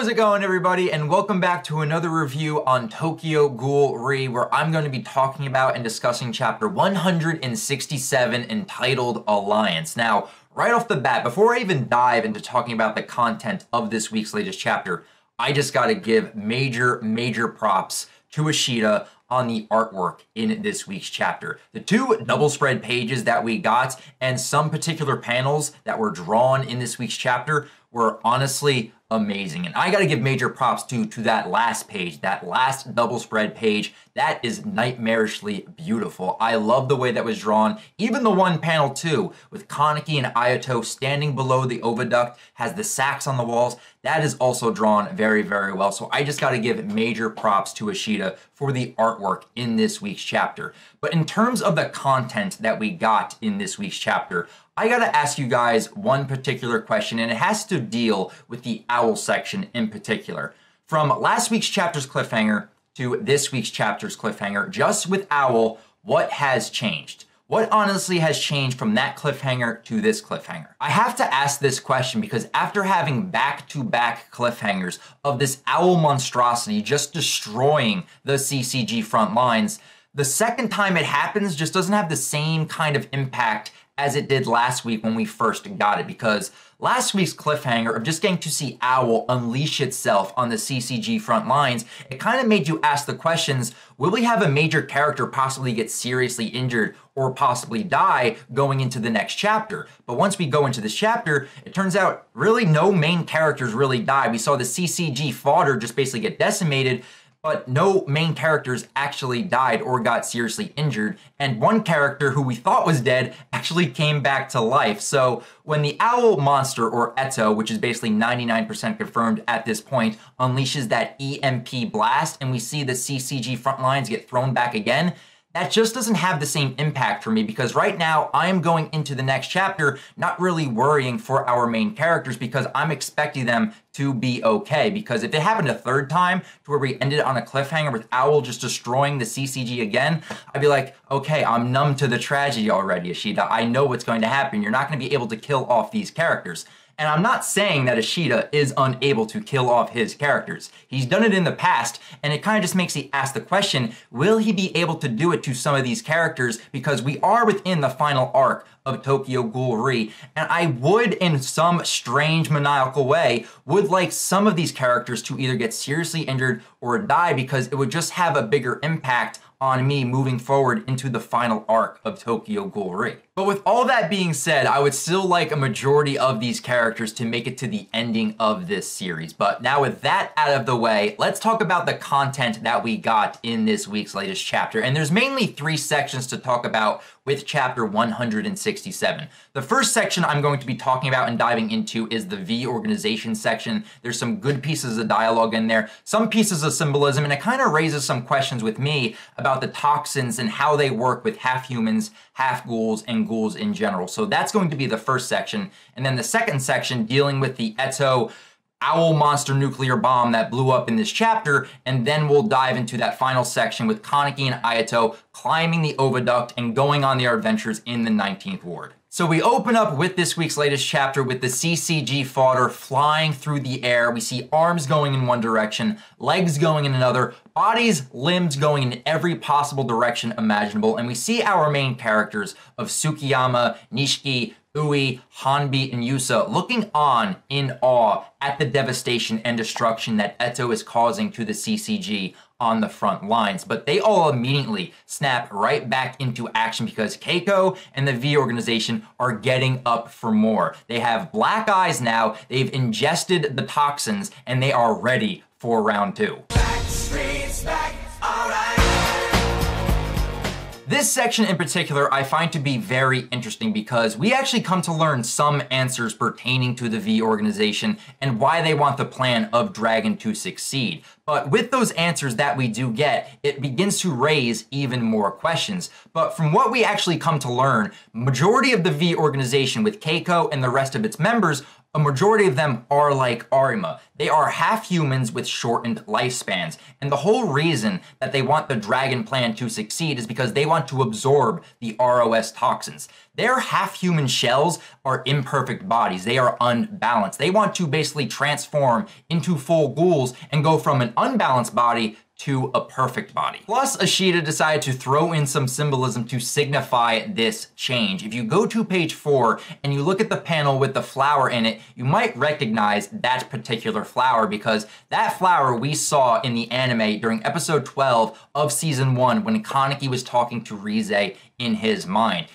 How's it going, everybody? And welcome back to another review on Tokyo Ghoul Re, where I'm going to be talking about and discussing chapter 167 entitled Alliance. Now, right off the bat, before I even dive into talking about the content of this week's latest chapter, I just got to give major props to Ishida on the artwork in this week's chapter. The two double spread pages that we got and some particular panels that were drawn in this week's chapter were honestly amazing. And I gotta give major props to that last page, that last double spread page. That is nightmarishly beautiful. I love the way that was drawn. Even the one panel too, with Kaneki and Ayato standing below the oviduct, has the sacks on the walls. That is also drawn very well. So I just gotta give major props to Ishida for the artwork in this week's chapter. But in terms of the content that we got in this week's chapter, I gotta ask you guys one particular question, and it has to deal with the owl section in particular. From last week's chapter's cliffhanger to this week's chapter's cliffhanger, just with Owl, what has changed? What honestly has changed from that cliffhanger to this cliffhanger? I have to ask this question because after having back-to-back cliffhangers of this owl monstrosity just destroying the CCG front lines, the second time it happens just doesn't have the same kind of impact as it did last week when we first got it, because last week's cliffhanger of just getting to see Owl unleash itself on the CCG front lines, it kind of made you ask the questions, will we have a major character possibly get seriously injured or possibly die going into the next chapter? But once we go into this chapter, it turns out really no main characters really die. We saw the CCG fodder just basically get decimated, but no main characters actually died or got seriously injured, and one character who we thought was dead actually came back to life. So when the owl monster, or Eto, which is basically 99% confirmed at this point, unleashes that EMP blast and we see the CCG front lines get thrown back again, that just doesn't have the same impact for me, because right now I am going into the next chapter not really worrying for our main characters because I'm expecting them to be okay. Because if it happened a third time to where we ended on a cliffhanger with Owl just destroying the CCG again, I'd be like, okay, I'm numb to the tragedy already, Ishida. I know what's going to happen. You're not going to be able to kill off these characters. And I'm not saying that Ishida is unable to kill off his characters. He's done it in the past, and it kind of just makes you ask the question, will he be able to do it to some of these characters? Because we are within the final arc of Tokyo Ghoul Re, and I would, in some strange maniacal way, would like some of these characters to either get seriously injured or die, because it would just have a bigger impact on me moving forward into the final arc of Tokyo Ghoul Re. But with all that being said, I would still like a majority of these characters to make it to the ending of this series. But now with that out of the way, let's talk about the content that we got in this week's latest chapter. And there's mainly three sections to talk about with chapter 167. The first section I'm going to be talking about and diving into is the V organization section. There's some good pieces of dialogue in there, some pieces of symbolism, and it kind of raises some questions with me about the toxins and how they work with half humans, half ghouls, and ghouls in general. So that's going to be the first section. And then the second section dealing with the Eto owl monster nuclear bomb that blew up in this chapter, and then we'll dive into that final section with Kaneki and Ayato climbing the oviduct and going on their adventures in the 19th ward. So we open up with this week's latest chapter with the CCG fodder flying through the air. We see arms going in one direction, legs going in another, bodies, limbs going in every possible direction imaginable, and we see our main characters of Tsukiyama, Nishiki, Ui, Hanbi, and Yusa looking on in awe at the devastation and destruction that Eto is causing to the CCG on the front lines. But they all immediately snap right back into action because Keiko and the V organization are getting up for more. They have black eyes now, they've ingested the toxins, and they are ready for round two. Back streets back, all right. This section in particular I find to be very interesting because we actually come to learn some answers pertaining to the V organization and why they want the plan of Dragon to succeed. But with those answers that we do get, it begins to raise even more questions. But from what we actually come to learn, majority of the V organization with Keiko and the rest of its members a majority of them are like Arima. They are half humans with shortened lifespans. And the whole reason that they want the dragon plan to succeed is because they want to absorb the ROS toxins. Their half-human shells are imperfect bodies. They are unbalanced. They want to basically transform into full ghouls and go from an unbalanced body to a perfect body. Plus, Ashita decided to throw in some symbolism to signify this change. If you go to page 4 and you look at the panel with the flower in it, you might recognize that particular flower because that flower we saw in the anime during episode 12 of season 1 when Kaneki was talking to Rize in his mind.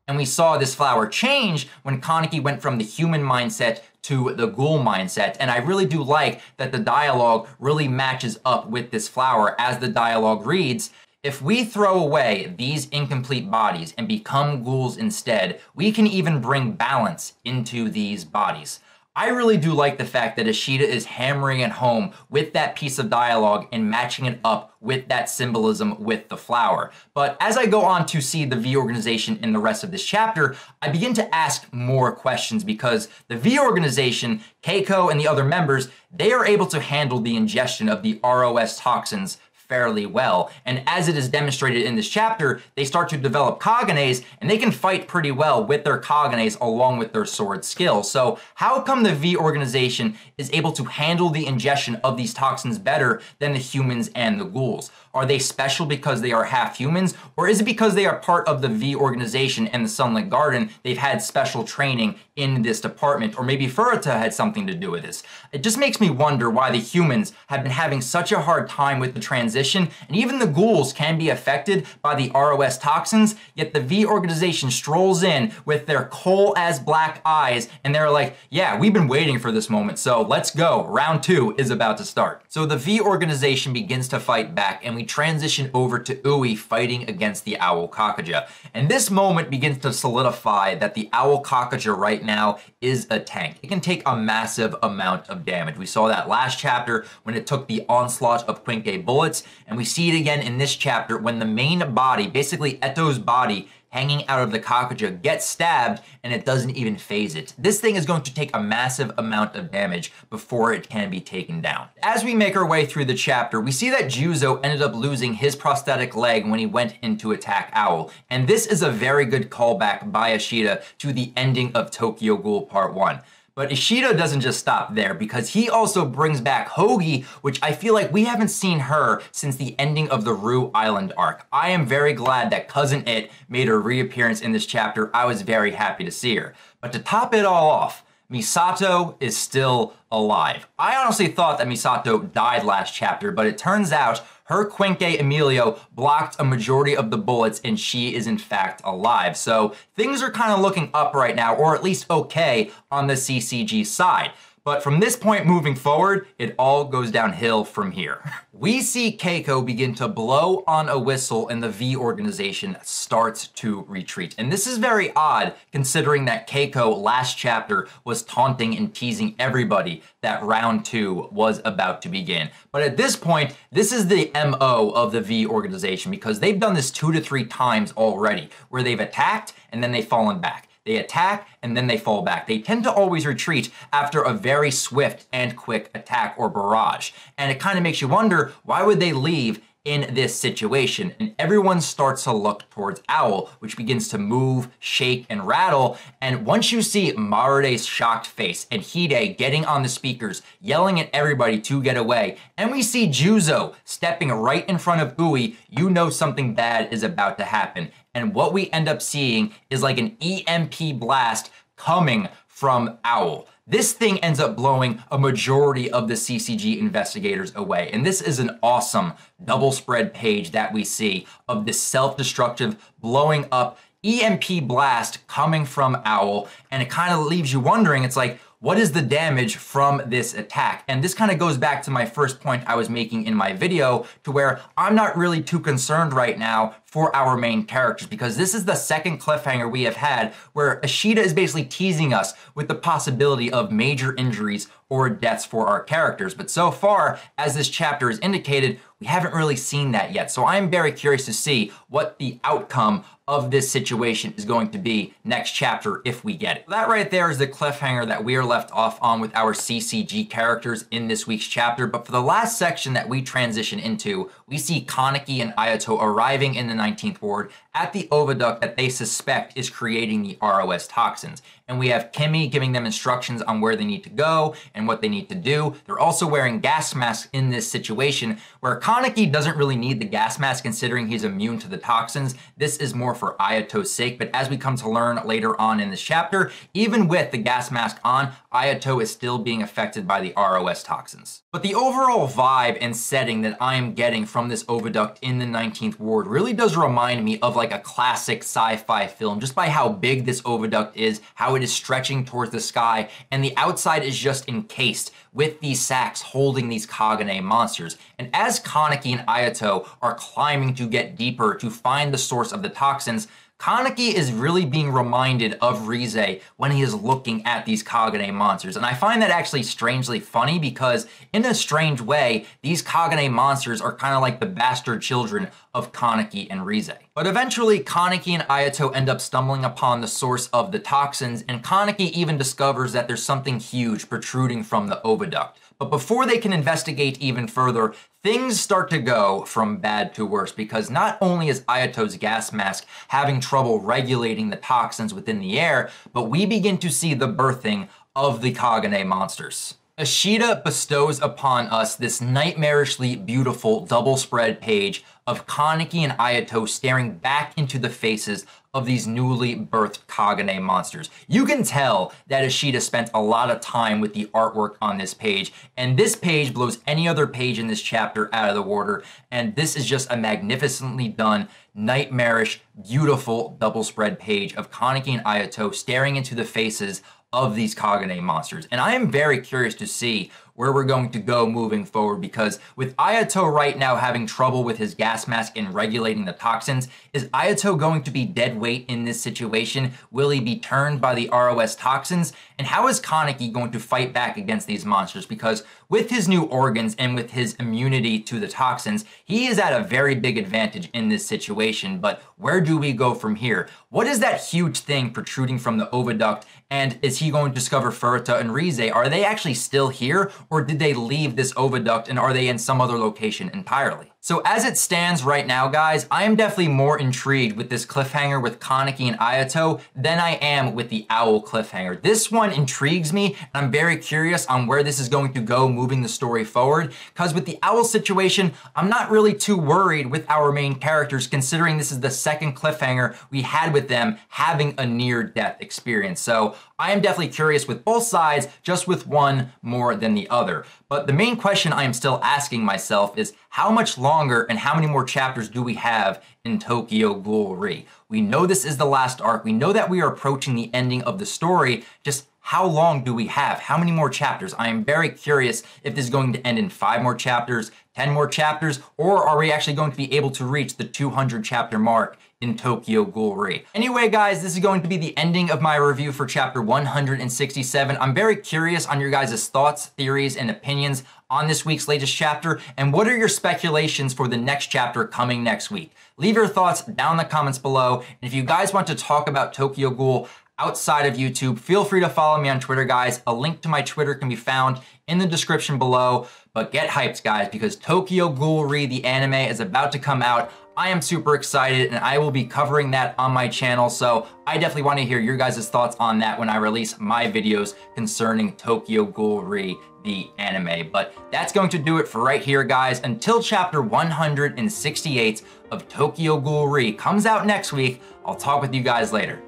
And we saw this flower change when Kaneki went from the human mindset to the ghoul mindset. And I really do like that the dialogue really matches up with this flower as the dialogue reads, "If we throw away these incomplete bodies and become ghouls instead, we can even bring balance into these bodies." I really do like the fact that Ashita is hammering it home with that piece of dialogue and matching it up with that symbolism with the flower. But as I go on to see the V organization in the rest of this chapter, I begin to ask more questions because the V organization, Keiko and the other members, they are able to handle the ingestion of the ROS toxins fairly well. And as it is demonstrated in this chapter, they start to develop kagunes, and they can fight pretty well with their kagunes along with their sword skills. So how come the V organization is able to handle the ingestion of these toxins better than the humans and the ghouls? Are they special because they are half humans, or is it because they are part of the V organization and the Sunlit Garden? They've had special training in this department, or maybe Furuta had something to do with this. It just makes me wonder why the humans have been having such a hard time with the transition, and even the ghouls can be affected by the ROS toxins, yet the V organization strolls in with their coal as black eyes, and they're like, yeah, we've been waiting for this moment, so let's go. Round 2 is about to start. So the V organization begins to fight back, and we transition over to Ui fighting against the Owl Kakaja. And this moment begins to solidify that the Owl Kakaja right now is a tank. It can take a massive amount of damage. We saw that last chapter when it took the onslaught of Quinkei bullets, and we see it again in this chapter when the main body, basically Eto's body, hanging out of the Kakaja, gets stabbed and it doesn't even phase it. This thing is going to take a massive amount of damage before it can be taken down. As we make our way through the chapter, we see that Juzo ended up losing his prosthetic leg when he went in to attack Owl. And this is a very good callback by Ashita to the ending of Tokyo Ghoul Part 1. But Ishida doesn't just stop there because he also brings back Hogi, which I feel like we haven't seen her since the ending of the Rue Island arc. I am very glad that Cousin It made her reappearance in this chapter. I was very happy to see her. But to top it all off, Misato is still alive. I honestly thought that Misato died last chapter, but it turns out her Quinkei Emilio blocked a majority of the bullets and she is in fact alive. So things are kind of looking up right now, or at least okay on the CCG side. But from this point moving forward, it all goes downhill from here. We see Keiko begin to blow on a whistle and the V organization starts to retreat. And this is very odd considering that Keiko last chapter was taunting and teasing everybody that round 2 was about to begin. But at this point, this is the MO of the V organization because they've done this 2 to 3 times already where they've attacked and then they've fallen back. They attack and then they fall back. They tend to always retreat after a very swift and quick attack or barrage. And it kind of makes you wonder, why would they leave in this situation? And everyone starts to look towards Owl, which begins to move, shake, and rattle. And once you see Marude's shocked face and Hide getting on the speakers, yelling at everybody to get away, and we see Juzo stepping right in front of Ui, you know something bad is about to happen. And what we end up seeing is like an EMP blast coming from Owl. This thing ends up blowing a majority of the CCG investigators away. And this is an awesome double spread page that we see of this self-destructive blowing up EMP blast coming from Owl. And it kind of leaves you wondering, it's like, what is the damage from this attack? And this kind of goes back to my first point I was making in my video, to where I'm not really too concerned right now for our main characters, because this is the second cliffhanger we have had where Ashita is basically teasing us with the possibility of major injuries or deaths for our characters. But so far, as this chapter is indicated, we haven't really seen that yet. So I'm very curious to see what the outcome of this situation is going to be next chapter if we get it. That right there is the cliffhanger that we are left off on with our CCG characters in this week's chapter. But for the last section that we transition into, we see Kaneki and Ayato arriving in the 19th ward at the oviduct that they suspect is creating the ROS toxins. And we have Kimmy giving them instructions on where they need to go and what they need to do. They're also wearing gas masks in this situation where Kaneki doesn't really need the gas mask considering he's immune to the toxins. This is more for Ayato's sake, but as we come to learn later on in this chapter, even with the gas mask on, Ayato is still being affected by the ROS toxins. But the overall vibe and setting that I am getting from this oviduct in the 19th ward really does remind me of like a classic sci-fi film, just by how big this oviduct is, how it is stretching towards the sky, and the outside is just encased with these sacks holding these kagune monsters. And as Kaneki and Ayato are climbing to get deeper to find the source of the toxins, Kaneki is really being reminded of Rize when he is looking at these kagune monsters. And I find that actually strangely funny because in a strange way, these kagune monsters are kind of like the bastard children of Kaneki and Rize. But eventually, Kaneki and Ayato end up stumbling upon the source of the toxins, and Kaneki even discovers that there's something huge protruding from the oviduct. But before they can investigate even further, things start to go from bad to worse because not only is Ayato's gas mask having trouble regulating the toxins within the air, but we begin to see the birthing of the kagune monsters. Ishida bestows upon us this nightmarishly beautiful double spread page of Kaneki and Ayato staring back into the faces of these newly birthed kagune monsters. You can tell that Ishida spent a lot of time with the artwork on this page, and this page blows any other page in this chapter out of the water, and this is just a magnificently done, nightmarish, beautiful double spread page of Kaneki and Ayato staring into the faces of these kagune monsters. And I am very curious to see where we're going to go moving forward, because with Ayato right now having trouble with his gas mask and regulating the toxins, is Ayato going to be dead weight in this situation? Will he be turned by the ROS toxins? And how is Kaneki going to fight back against these monsters? Because with his new organs and with his immunity to the toxins, he is at a very big advantage in this situation. But where do we go from here? What is that huge thing protruding from the oviduct? And is he going to discover Furuta and Rize? Are they actually still here? Or did they leave this oviduct and are they in some other location entirely? So as it stands right now, guys, I am definitely more intrigued with this cliffhanger with Kaneki and Ayato than I am with the owl cliffhanger. This one intrigues me, and I'm very curious on where this is going to go moving the story forward, because with the owl situation, I'm not really too worried with our main characters, considering this is the second cliffhanger we had with them having a near-death experience. So I am definitely curious with both sides, just with one more than the other. But the main question I am still asking myself is how much longer and how many more chapters do we have in Tokyo Ghoul Re? We know this is the last arc. We know that we are approaching the ending of the story. Just how long do we have? How many more chapters? I am very curious if this is going to end in 5 more chapters, 10 more chapters, or are we actually going to be able to reach the 200 chapter mark in Tokyo Ghoul Re? Anyway, guys, this is going to be the ending of my review for chapter 167. I'm very curious on your guys' thoughts, theories, and opinions on this week's latest chapter, and what are your speculations for the next chapter coming next week? Leave your thoughts down in the comments below, and if you guys want to talk about Tokyo Ghoul outside of YouTube, feel free to follow me on Twitter, guys. A link to my Twitter can be found in the description below. But get hyped, guys, because Tokyo Ghoul Re, the anime, is about to come out. I am super excited, and I will be covering that on my channel, so I definitely want to hear your guys' thoughts on that when I release my videos concerning Tokyo Ghoul Re, the anime. But that's going to do it for right here, guys. Until chapter 168 of Tokyo Ghoul Re comes out next week, I'll talk with you guys later.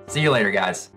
See you later, guys.